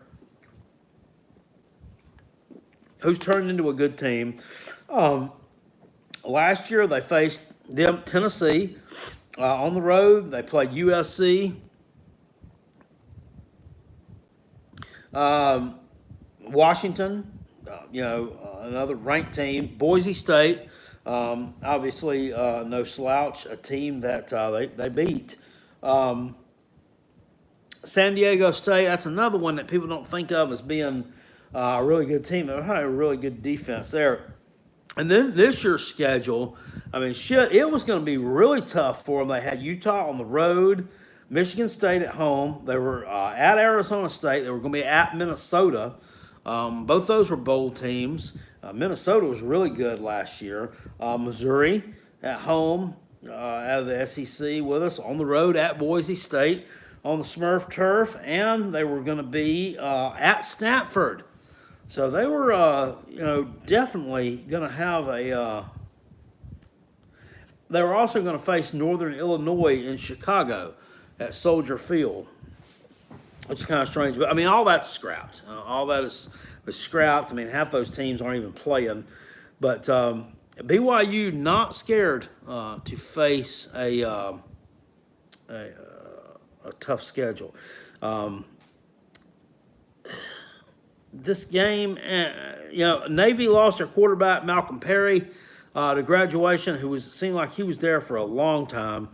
A: who's turned into a good team. Last year they faced Tennessee on the road. They played USC Washington, another ranked team. Boise State, obviously no slouch, a team that they beat. San Diego State, that's another one that people don't think of as being a really good team. They had a really good defense there. And then this year's schedule, I mean, shit, it was going to be really tough for them. They had Utah on the road, Michigan State at home. They were at Arizona State. They were going to be at Minnesota. Both those were bowl teams. Minnesota was really good last year. Missouri at home out of the SEC with us, on the road at Boise State on the Smurf turf, and they were going to be at Stanford. So they were, definitely going to have a. They were also going to face Northern Illinois in Chicago at Soldier Field, which is kind of strange. But I mean, all that's scrapped. All that is scrapped. I mean, half those teams aren't even playing. But BYU not scared to face a tough schedule. This game, Navy lost their quarterback, Malcolm Perry, to graduation, who seemed like he was there for a long time.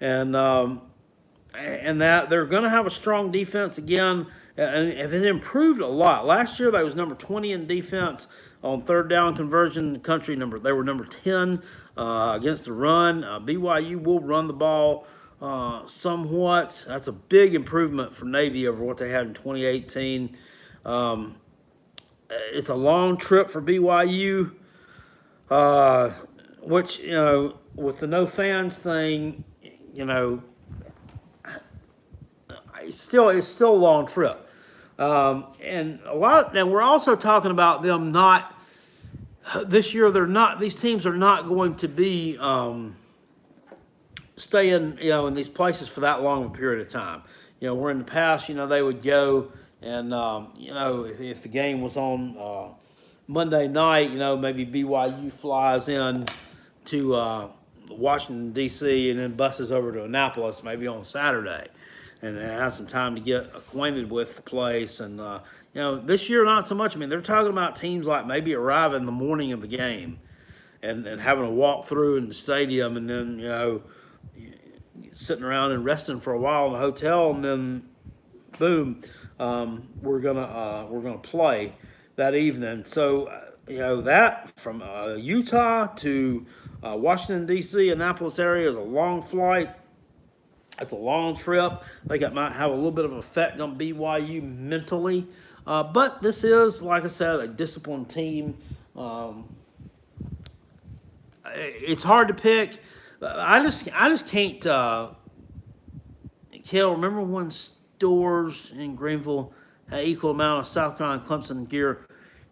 A: And that they're going to have a strong defense again. And it improved a lot. Last year, they was number 20 in defense on third down conversion. Country they were number 10 against the run. BYU will run the ball somewhat. That's a big improvement for Navy over what they had in 2018. It's a long trip for BYU, which, with the no fans thing, it's still a long trip. And now we're also talking about them not, this year these teams are not going to be staying, in these places for that long of a period of time. Where in the past, they would go and, if the game was on Monday night, maybe BYU flies in to Washington, D.C., and then buses over to Annapolis maybe on Saturday and has some time to get acquainted with the place. And, this year, not so much. I mean, they're talking about teams like maybe arriving the morning of the game and having a walk through in the stadium and then, sitting around and resting for a while in the hotel, and then boom, we're gonna play that evening. So that from Utah to Washington D.C. Annapolis area is a long flight. It's a long trip. I think it might have a little bit of an effect on BYU mentally, but this is, like I said, a disciplined team. It's hard to pick. I just can't. Kel, remember when stores in Greenville had equal amount of South Carolina and Clemson gear?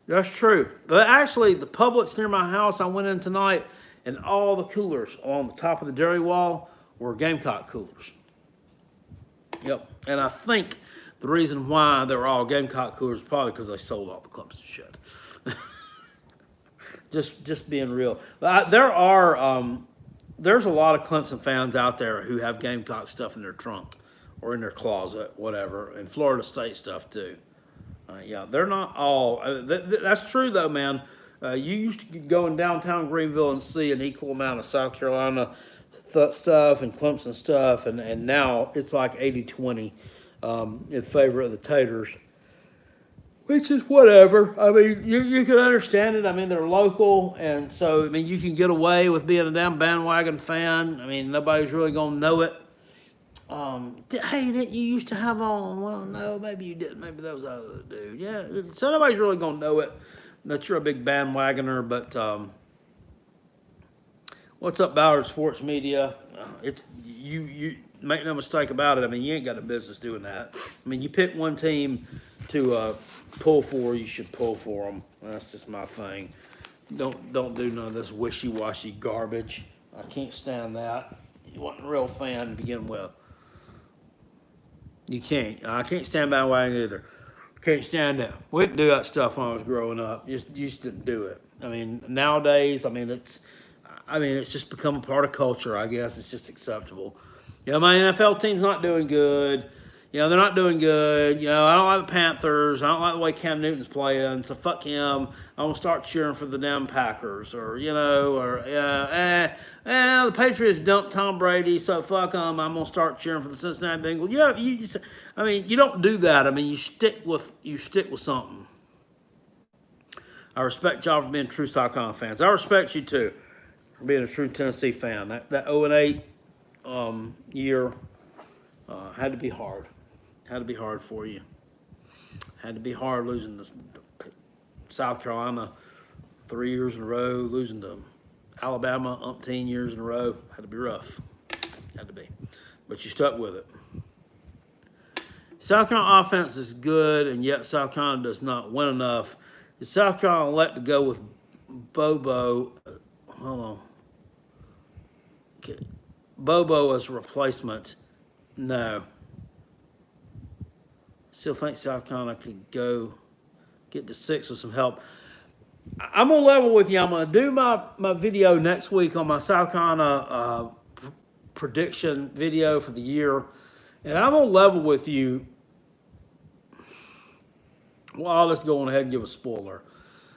A: That's true. But actually, the Publix near my house, I went in tonight, and all the coolers on the top of the dairy wall were Gamecock coolers. Yep. And I think the reason why they were all Gamecock coolers is probably because they sold all the Clemson shit. just being real. But there's a lot of Clemson fans out there who have Gamecock stuff in their trunk or in their closet, whatever, and Florida State stuff too. They're not all. That's true though, man. You used to go in downtown Greenville and see an equal amount of South Carolina stuff and Clemson stuff, and now it's like 80-20 in favor of the Taters. Which is whatever. I mean, you can understand it. I mean, they're local, and so, I mean, you can get away with being a damn bandwagon fan. I mean, nobody's really going to know it. Hey, didn't you used to have on? Well, no, maybe you didn't. Maybe that was other dude. Yeah, so nobody's really going to know it that you're a big bandwagoner, but what's up, Ballard Sports Media? It's you make no mistake about it. I mean, you ain't got a business doing that. I mean, you pick one team to pull for, you should pull for them. That's just my thing. Don't do none of this wishy-washy garbage. I can't stand that. You wasn't a real fan to begin with. You can't. I can't stand bandwagon either. Can't stand that. We didn't do that stuff when I was growing up. You just didn't do it. I mean, nowadays, it's just become a part of culture, I guess. It's just acceptable. My NFL team's not doing good. they're not doing good. I don't like the Panthers. I don't like the way Cam Newton's playing. So fuck him. I'm gonna start cheering for the damn Packers, the Patriots dumped Tom Brady, so fuck them. I'm gonna start cheering for the Cincinnati Bengals. You don't do that. I mean, you stick with something. I respect y'all for being true South Carolina fans. I respect you too for being a true Tennessee fan. That 0-8 year had to be hard. Had to be hard for you. Had to be hard losing to South Carolina 3 years in a row, losing to Alabama umpteen years in a row. Had to be rough. Had to be. But you stuck with it. South Carolina offense is good, and yet South Carolina does not win enough. Is South Carolina let to go with Bobo? Hold on. Okay. Bobo as a replacement? No. Still think South Carolina could get to 6 with some help. I'm going to level with you. I'm going to do my video next week on my South Carolina prediction video for the year. And I'm going to level with you. Well, let's go on ahead and give a spoiler.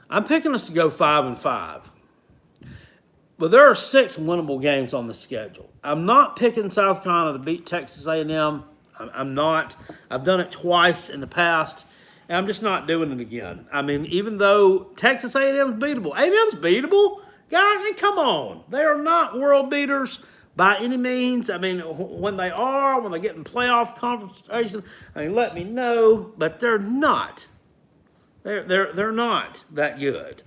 A: I'm picking us to go 5-5. But there are 6 winnable games on the schedule. I'm not picking South Carolina to beat Texas A&M. I'm not. I've done it twice in the past, and I'm just not doing it again. I mean, even though Texas A&M is beatable. A&M's beatable? Guys, I mean, come on. They are not world beaters by any means. I mean, when they get in playoff conversation, I mean, let me know. But they're not. They're not that good.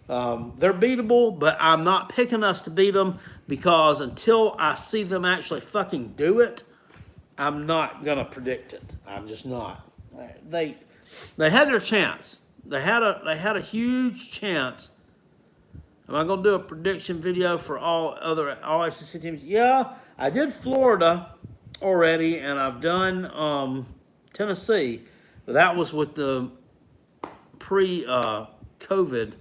A: They're beatable, but I'm not picking us to beat them because until I see them actually fucking do it, I'm not gonna predict it. I'm just not. They had their chance. They had a huge chance. Am I gonna do a prediction video for all SEC teams? Yeah, I did Florida already, and I've done Tennessee, but that was with the pre-COVID.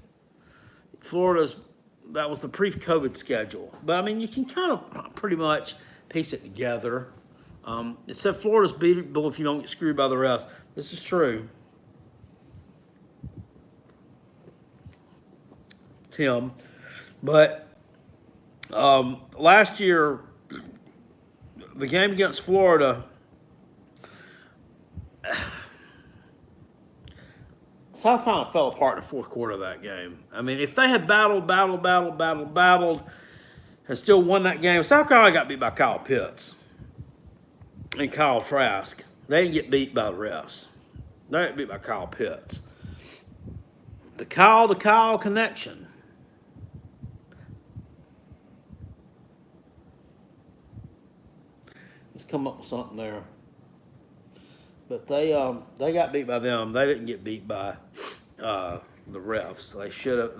A: That was the pre-COVID schedule. But I mean, you can kind of pretty much piece it together. Except Florida's beatable if you don't get screwed by the refs. This is true. Tim. But last year, the game against Florida, South Carolina fell apart in the fourth quarter of that game. I mean, if they had battled, and still won that game, South Carolina got beat by Kyle Pitts and Kyle Trask. They didn't get beat by the refs. They got beat by Kyle Pitts. The Kyle to Kyle connection. Let's come up with something there. But they got beat by them. They didn't get beat by the refs. They should have.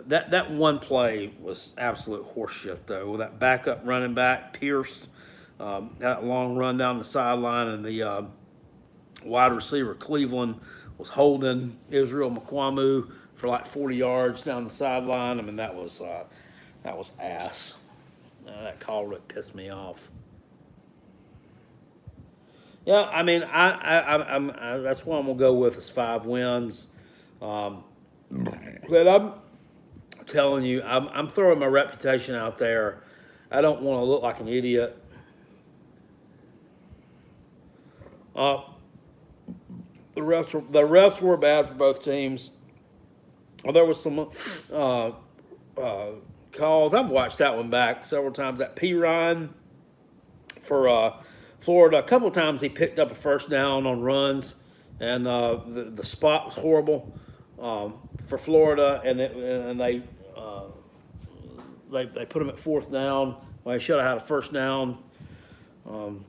A: That one play was absolute horseshit though. With that backup running back Pierce, that long run down the sideline, and the wide receiver Cleveland was holding Israel Mukwamu for like 40 yards down the sideline. I mean, that was ass. That call really pissed me off. Yeah, I mean, I'm that's what I'm gonna go with is 5 wins. But I'm telling you, I'm throwing my reputation out there. I don't want to look like an idiot. The refs were bad for both teams. There was some calls. I've watched that one back several times. That P. Ryan for Florida, a couple of times he picked up a first down on runs, and the spot was horrible for Florida, and they put him at 4th down. Well, they should have had a first down.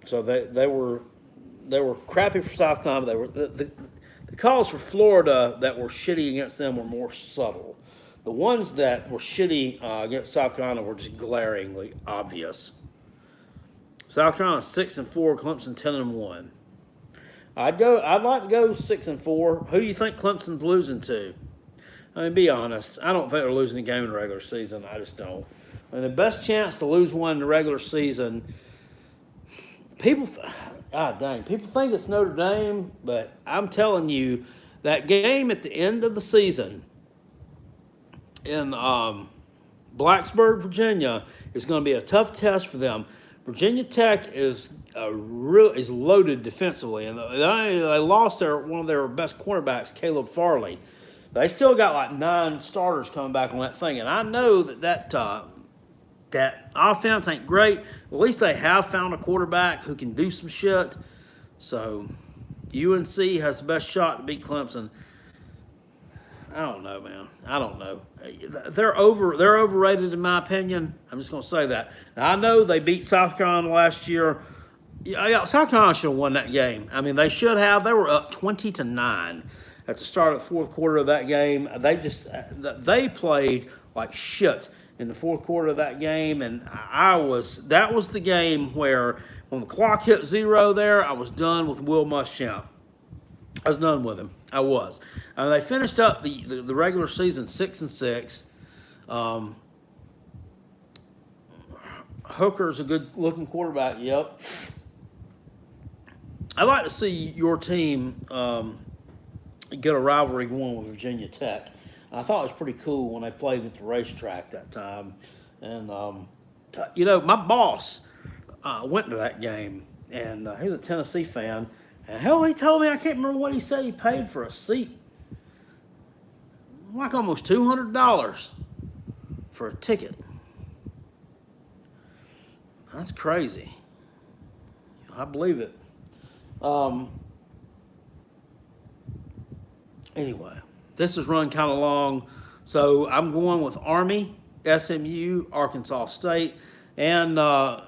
A: So they were crappy for South Carolina. They were the calls for Florida that were shitty against them were more subtle. The ones that were shitty against South Carolina were just glaringly obvious. South Carolina 6-4, Clemson 10-1. I'd like to go 6-4. Who do you think Clemson's losing to? I mean, be honest. I don't think they're losing a game in the regular season. I just don't. I mean, the best chance to lose one in the regular season, people, God dang, people think it's Notre Dame, but I'm telling you, that game at the end of the season in Blacksburg, Virginia, is going to be a tough test for them. Virginia Tech is loaded defensively, and they lost one of their best cornerbacks, Caleb Farley. They still got like 9 starters coming back on that thing, and I know that offense ain't great. At least they have found a quarterback who can do some shit. So UNC has the best shot to beat Clemson. I don't know, man. I don't know. They're overrated in my opinion. I'm just gonna say that. Now, I know they beat South Carolina last year. Yeah, South Carolina should have won that game. I mean, they should have. They were up 20-9 at the start of the fourth quarter of that game. They played like shit in the fourth quarter of that game, and that was the game where when the clock hit 0 there, I was done with Will Muschamp. I was done with him. I was. They finished up the regular season 6-6. Hooker's a good-looking quarterback. Yep. I'd like to see your team get a rivalry going with Virginia Tech. I thought it was pretty cool when they played at the racetrack that time. And, my boss went to that game, and he was a Tennessee fan. And hell, he told me, I can't remember what he said he paid for a seat. Like almost $200 for a ticket. That's crazy. I believe it. Anyway, this is run kind of long, so I'm going with Army, SMU, Arkansas State, and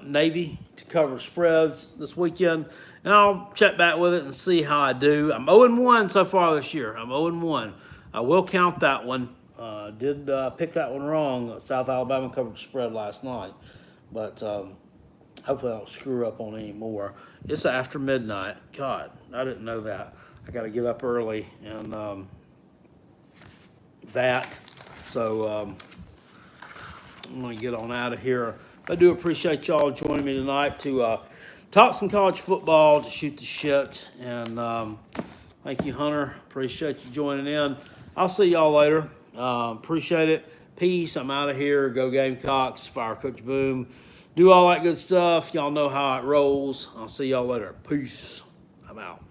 A: Navy to cover spreads this weekend. And I'll check back with it and see how I do. I'm 0-1 so far this year. I'm 0-1. I will count that one. Did pick that one wrong. South Alabama covered the spread last night. But hopefully I don't screw up on any more. It's after midnight. God, I didn't know that. I got to get up early and that. So I'm going to get on out of here. I do appreciate y'all joining me tonight to talk some college football, to shoot the shit. And thank you, Hunter. Appreciate you joining in. I'll see y'all later. Appreciate it. Peace. I'm out of here. Go Gamecocks. Fire Coach Boom. Do all that good stuff. Y'all know how it rolls. I'll see y'all later. Peace. I'm out.